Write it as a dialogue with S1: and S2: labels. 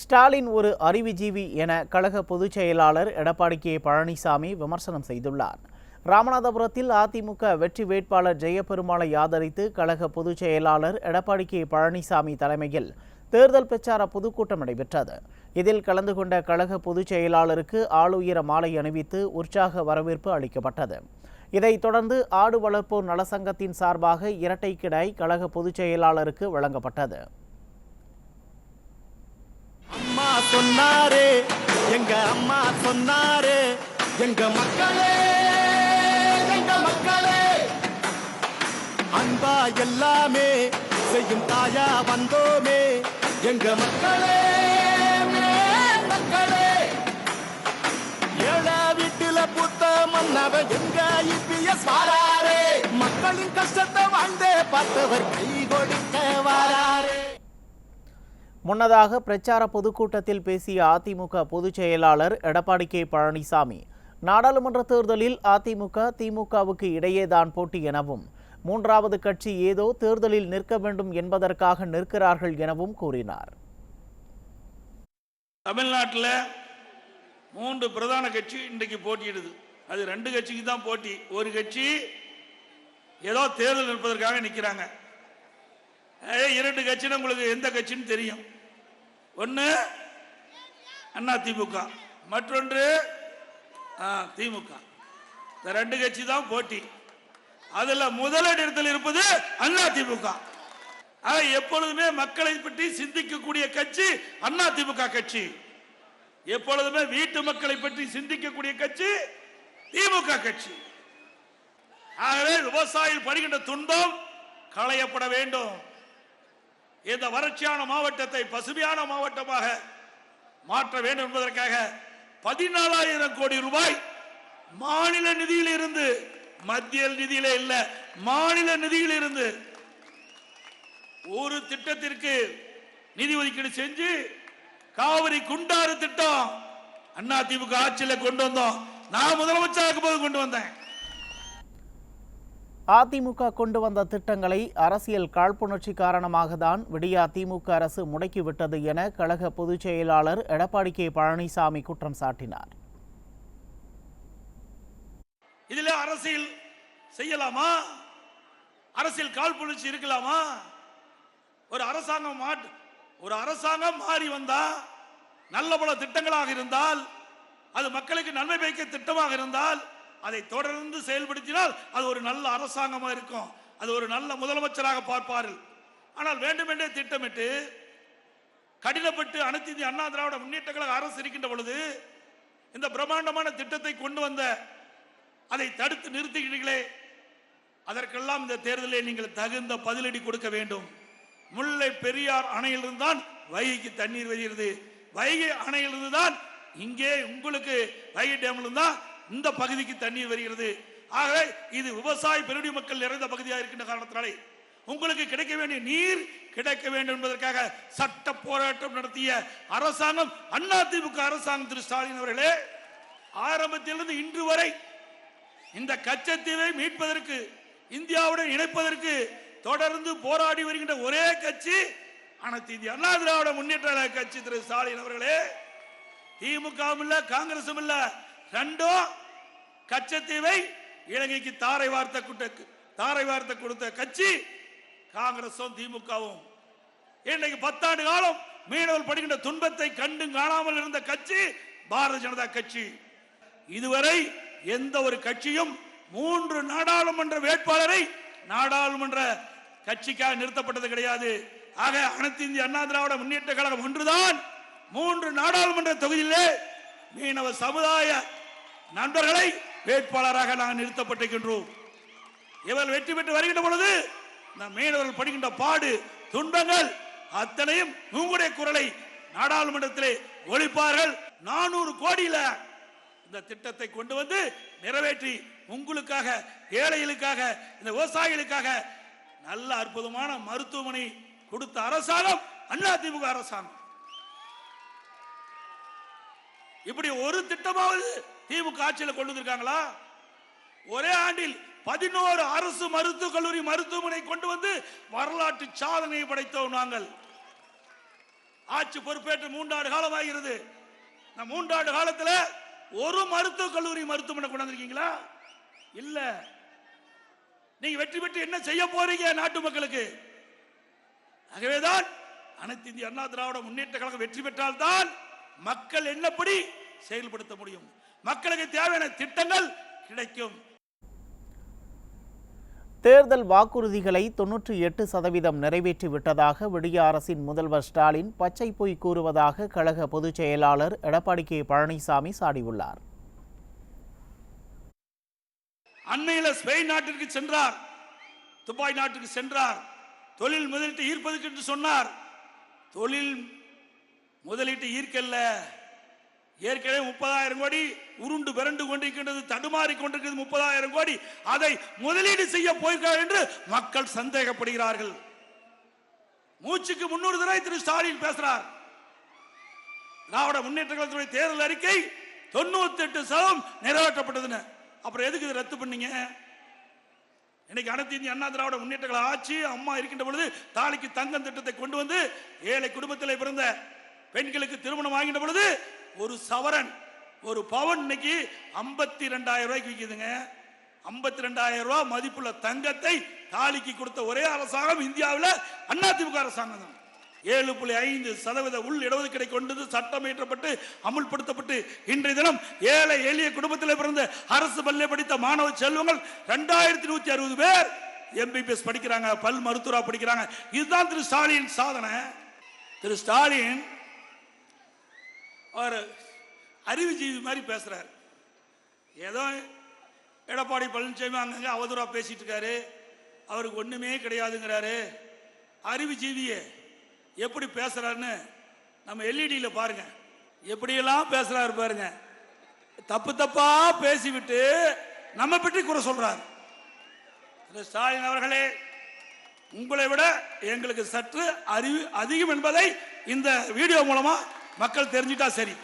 S1: ஸ்டாலின் ஒரு அறிவுஜீவி என கழக பொதுச் செயலாளர் எடப்பாடி கே பழனிசாமி விமர்சனம் செய்துள்ளார். ராமநாதபுரத்தில் அதிமுக வெற்றி வேட்பாளர் ஜெயபெருமாளை ஆதரித்து கழக பொதுச் செயலாளர் எடப்பாடி கே பழனிசாமி தலைமையில் தேர்தல் பிரச்சார பொதுக்கூட்டம் நடைபெற்றது. இதில் கலந்து கொண்ட கழக பொதுச் செயலாளருக்கு ஆளுயர மாலை அணிவித்து உற்சாக வரவேற்பு அளிக்கப்பட்டது. இதைத் தொடர்ந்து ஆடு வளர்ப்போர் நலசங்கத்தின் சார்பாக இரட்டை கிடாய் கழக பொதுச் செயலாளருக்கு வழங்கப்பட்டது.
S2: அம்மா சொன்னாரே, எங்க அம்மா சொன்னாரே, எங்க மக்களே, எங்க மக்களே, அன்பா எல்லாமே செய்யும் தாயா வந்தோமே, எங்க மக்களே, மக்களே, ஏழ வீட்டுல புத்த மன்னவ எங்க இபிஎஸ் வாராரே, மக்களின் கஷ்டத்தை வாழ்ந்தே பார்த்தவர் கை கொடுக்க வாராரே.
S1: முன்னதாக பிரச்சார பொதுக்கூட்டத்தில் பேசிய அதிமுக பொதுச் செயலாளர் எடப்பாடி கே பழனிசாமி, நாடாளுமன்ற தேர்தலில் அதிமுக திமுகவுக்கு இடையேதான் போட்டி எனவும், மூன்றாவது கட்சி ஏதோ தேர்தலில் நிற்க வேண்டும் என்பதற்காக நிற்கிறார்கள் எனவும் கூறினார்.
S3: தமிழ்நாட்டில் 3 பிரதான கட்சி இன்றைக்கு போட்டியிடுது. அது 2 கட்சிக்கு தான் போட்டி. ஒரு கட்சி ஏதோ தேர்தல் நிற்பதற்காக நிற்கிறாங்க. 2 கட்சின்னு உங்களுக்கு எந்த கட்சின்னு தெரியும். ஒன்று அண்ணா திமுக, மற்றொன்று திமுக. இந்த 2 கட்சி தான் போட்டி. அதுல முதலிடத்தில் இருப்பது அண்ணா திமுக. எப்பொழுதுமே மக்களை பற்றி சிந்திக்கக்கூடிய கட்சி அண்ணா திமுக கட்சி. எப்பொழுதுமே வீட்டு மக்களை பற்றி சிந்திக்கக்கூடிய கட்சி திமுக கட்சி. ஆகவே விவசாயிகள் படுகின்ற துன்பம் களையப்பட வேண்டும். இந்த வறட்சியான மாவட்டத்தை பசுமையான மாவட்டமாக மாற்ற வேண்டும் என்பதற்காக 14,000 கோடி ரூபாய் மாநில நிதியில் இருந்து, மத்திய நிதியில இல்ல, மாநில நிதியில் இருந்து ஒரு திட்டத்திற்கு நிதி ஒதுக்கீடு செஞ்சு காவிரி குண்டாறு திட்டம் அண்ணா திமுக ஆட்சியில் கொண்டு வந்தோம். நான் முதலமைச்சராக போது கொண்டு வந்தேன்.
S1: அதிமுக கொண்டு வந்த திட்டங்களை அரசியல் காழ்ப்புணர்ச்சி காரணமாக தான் விடியா திமுக அரசு முடக்கிவிட்டது என கழக பொதுச் செயலாளர் எடப்பாடி கே பழனிசாமி குற்றம் சாட்டினார்.
S3: இதில் அரசியல் செய்யலாமா? அரசியல் காழ்ப்புணர்ச்சி இருக்கலாமா? ஒரு அரசாங்கம் மாறி வந்தா, நல்ல பல திட்டங்களாக இருந்தால், அது மக்களுக்கு நன்மை பயக்க திட்டமாக இருந்தால், அதை தொடர்ந்து செயல்படுத்தினால் அது ஒரு நல்ல அரசாங்கமாக இருக்கும். அது ஒரு நல்ல முதலமைச்சராக பார்ப்பார்கள். ஆனால் வேண்டுமென்றே திட்டமிட்டு கடினப்பட்டு அனைத்து இந்திய அண்ணா திராவிட முன்னேற்ற கழக அரசு இருக்கின்ற பொழுது இந்த பிரம்மாண்டமான திட்டத்தை கொண்டு வந்த அதை தடுத்து நிறுத்துகிறீர்களே, அதற்கெல்லாம் இந்த தேர்தலில் நீங்கள் தகுந்த பதிலடி கொடுக்க வேண்டும். முல்லை பெரியார் அணையிலிருந்து தான் வைகைக்கு தண்ணீர் வருகிறது. வைகை அணையிலிருந்து தான் இங்கே உங்களுக்கு வைகை டேம்ல தான் இந்த பகுதிக்கு தண்ணீர் வருகிறது. ஆகவே இது விவசாய பெருடி மக்கள் நிறைந்த பகுதியாக இருக்கின்ற காரணத்தினாலே உங்களுக்கு கிடைக்க வேண்டிய நீர் கிடைக்க வேண்டும் என்பதற்காக சட்ட போராட்டம் நடத்திய அரசாங்கம் அதிமுக அரசாங்கம். திரு ஸ்டாலின் அவர்களே, ஆரம்பத்திலிருந்து இன்று வரை இந்த கச்சத்தீவை மீட்பதற்கு, இந்தியாவுடன் இணைப்பதற்கு தொடர்ந்து போராடி வருகின்ற ஒரே கட்சி அனைத்து இந்திய அண்ணா திராவிட முன்னேற்ற கட்சி. திரு ஸ்டாலின் அவர்களே, திமுகவும் இல்ல, காங்கிரசும் இல்ல, 2ம் கச்சத்தீவை இலங்கைக்கு தாரை வார்த்த கொடுத்த கட்சி காங்கிரசும் திமுகவும். இன்றைக்கு 10 ஆண்டு காலம் மீனவர்கள் படுகின்ற துன்பத்தை கண்டு காணாமல் இருந்த கட்சி பாரதிய ஜனதா கட்சி. இதுவரை எந்த ஒரு கட்சியும் 3 நாடாளுமன்ற வேட்பாளரை நாடாளுமன்ற கட்சிக்காக நிறுத்தப்பட்டது கிடையாது. ஆக அனைத்து இந்திய அண்ணா திராவிட முன்னேற்ற கழகம் ஒன்றுதான் 3 நாடாளுமன்ற தொகுதியிலே மீனவ சமுதாய நண்பர்களை வேட்பாளராக நாங்கள் நிறுத்தப்பட்டிருக்கின்றோம். இவர்கள் வெற்றி பெற்று வருகின்ற பொழுது மீனவர்கள் படுகின்ற பாடு துன்பங்கள் அத்தனையும் உங்களுடைய குரலை நாடாளுமன்றத்திலே ஒழிப்பார்கள். 400 கோடியில இந்த திட்டத்தை கொண்டு வந்து நிறைவேற்றி உங்களுக்காக, ஏழைகளுக்காக, இந்த விவசாயிகளுக்காக நல்ல அற்புதமான மருத்துவமனை கொடுத்த அரசாங்கம் அதிமுக அரசாங்கம். இப்படி ஒரு திட்டமாவது திமுக ஆட்சியில் கொண்டு வந்திருக்காங்களா? ஒரே ஆண்டில் 11 அரசு மருத்துவக் கல்லூரி மருத்துவமனை கொண்டு வந்து வரலாற்று சாதனையை படைத்தோம் நாங்கள். ஆட்சி பொறுப்பேற்று 3 ஆண்டு காலம் ஆகிறது. நான் 3 ஆண்டு காலத்துல ஒரு மருத்துவக் கல்லூரி மருத்துவமனை கொண்டாந்துருக்கீங்களா? இல்ல. நீங்க வெற்றி பெற்று என்ன செய்ய போறீங்க நாட்டு மக்களுக்கு? ஆகவேதான் அனைத்து இந்திய அண்ணா திராவிட முன்னேற்ற கழகம் வெற்றி பெற்றால்தான் மக்கள் என்னப்படி செயல்படுத்த முடியும், மக்களுக்கு தேவையான திட்டங்கள் கிடைக்கும்.
S1: தேர்தல் வாக்குறுதிகளை 98% நிறைவேற்றி விட்டதாக விடிய அரசின் முதல்வர் ஸ்டாலின் பச்சை பொய் கூறுவதாக கழக பொதுச் செயலாளர் எடப்பாடி கே பழனிசாமி சாடியுள்ளார்.
S3: அண்மையில் ஸ்பெயின் நாட்டிற்கு சென்றார், துபாய் நாட்டுக்கு சென்றார். தொழில் முதலீட்டு ஈர்ப்பதற்கு என்று சொன்னார். தொழில் முதலீட்டு ஈர்க்கல்ல, ஏற்கனவே 30,000 கோடி உருண்டு விரண்டு கொண்டிருக்கின்றது, தடுமாறி கொண்டிருக்கிறது 30,000 கோடி. அதை முதலீடு செய்ய போயிருக்கிறார் என்று மக்கள் சந்தேகப்படுகிறார்கள். மூச்சுக்கு 300 தடவை திரு ஸ்டாலின் பேசுறார். திராவிட முன்னேற்ற கழகத்துடைய தேர்தல் அறிக்கை 98% நிறைவேற்றப்பட்டதுன்னு. அப்புறம் எதுக்கு இதை ரத்து பண்ணீங்க? இன்னைக்கு அனைத்து இந்திய அண்ணா திராவிட முன்னேற்ற கழக ஆட்சி அம்மா இருக்கின்ற பொழுது தாலிக்கு தங்கம் திட்டத்தை கொண்டு வந்து ஏழை குடும்பத்தில் பிறந்த பெண்களுக்கு திருமணம் ஆகின்ற பொழுது ஒரு சவரன் ஒரு பவன் இன்னைக்கு 52,000 ரூபாய்க்கு விற்கிதுங்க. 52,000 ரூபாய் மதிப்புள்ள தங்கத்தை தாலிக்கு கொடுத்த ஒரே அரசாங்கம் இந்தியாவில் அதிமுக அரசாங்கம் தான். 7.5% உள் இடஒதுக்கீடை கொண்டு சட்டம் இயற்றப்பட்டு அமுல்படுத்தப்பட்டு இன்றைய தினம் ஏழை எளிய குடும்பத்தில் பிறந்த அரசு பள்ளியை படித்த மாணவ செல்வங்கள் 2160 பேர் MBBS படிக்கிறாங்க, பல் மருத்துவரா படிக்கிறாங்க. இதுதான் திரு ஸ்டாலின் சாதனை. திரு ஸ்டாலின் அவர் அறிவுஜீவி மாதிரி பேசுறாரு. ஏதோ எடப்பாடி பழனிசாமி அங்கங்க அவதூறா பேசிட்டு இருக்காரு, அவருக்கு ஒண்ணுமே கிடையாதுங்கிறாரு. அறிவுஜீவியே எப்படி பேசுறாருன்னு நம்ம எல்இடியில பாருங்க, எப்படியெல்லாம் பேசுறாரு பாருங்க. தப்பு தப்பா பேசிவிட்டு நம்ம பற்றி குறை சொல்றாரு. ஸ்டாலின் அவர்களே, உங்களை விட எங்களுக்கு சற்று அறிவு அதிகம் என்பதை இந்த வீடியோ மூலமா மக்கள் தெரிஞ்சிட்டா சரி.